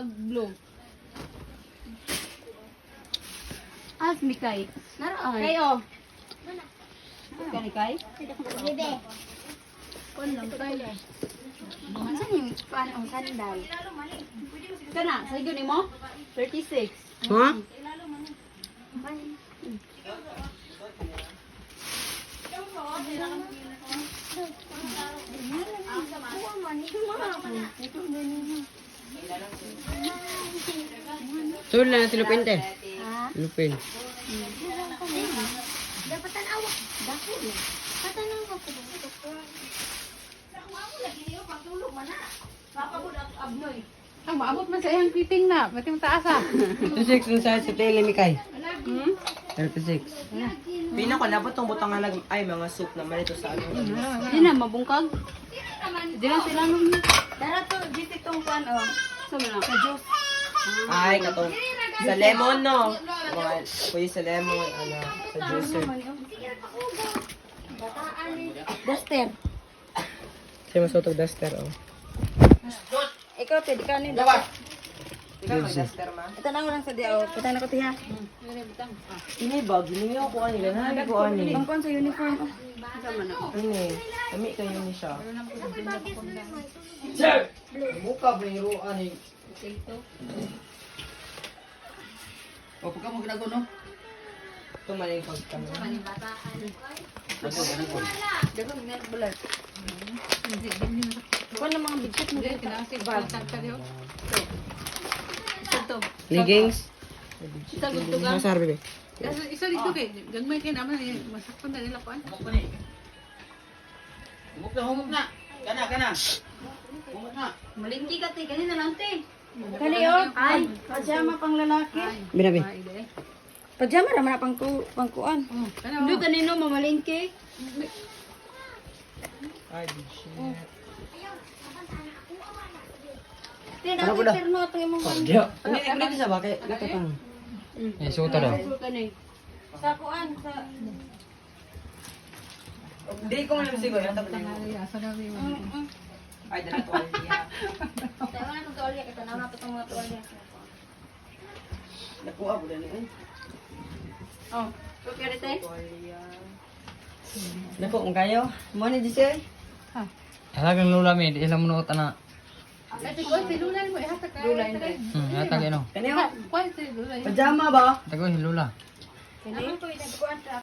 Blue. As Mikay. Naraan. Kayo. Kani kay? Bebe. Kon lang kay. Saan yung paano sandal? Kana, sa ni mo? 36. Ha? Sul na silupin te. Ha? Silupin. Dapat tanawa. Dako. Patanaw ko ko. Ang maabot man sa iyang fitting na. Pati mo taas ah. 36 dun sa tele mi kay. 36. Pina ko labot tong butang halag ay mga soup na malito sa ano. Hindi na, mabungkag. Hindi lang sila nung... Dara to, dito itong pan, oh. Sa mga, sa juice. Ay katong sa lemon no. Mga kuya sa lemon ano sa juicer. Duster. Siya masutog duster oh. Ikaw, pwede ka ni Ikaw mag-duster ma. Ito na ko lang sa diya, oh. Kita na ko tiya. Ini bag, ini ako ani ganhan ko ani. Pangkon sa uniform, oh. Sa man, oh. Ini, kami kayo ni siya. Buka ba yung ruan eh? O, pagka mo ginagawa, no? Tumaling pag kami. Dago, nga bulat. Kuha na mga bigsit mo dito. Ito. Leggings. Ito, gusto ka. Masar bebe. Isa dito kay gagmay kay naman masaktan na nila kuan. Humok pa ni. Humok na. Kana. Humok na. Malingki ka, te. Kanina lang, te. Kali, oh. Ay, pajama pang lalaki. Binabi. Pajama naman na pangkuan. Kana Hindi kanino, mamalingki. Ay, shit. Te, nakapirno ito yung mga... Ini sa bakit? Nakapang. Eh, suta daw. Sa kuan, sa... Hindi ko man sigo yung tapos. asa na mi. Ay, dala to niya. Tayo na itong tuwalya. Ito na natin itong mga tuwalya. Nakuha ko dali ay. Oh, okay rin, te? Dako kung kayo. Mo ni Giselle. Talagang lula mi, di sila munuot na. Ate ko tilulan mo ihatag ka. Lulan kay. Hatag ino. Kaniyo. Kuan si lulay. Pajama ba? Tago si lula. Ano ko yung nagkuan sa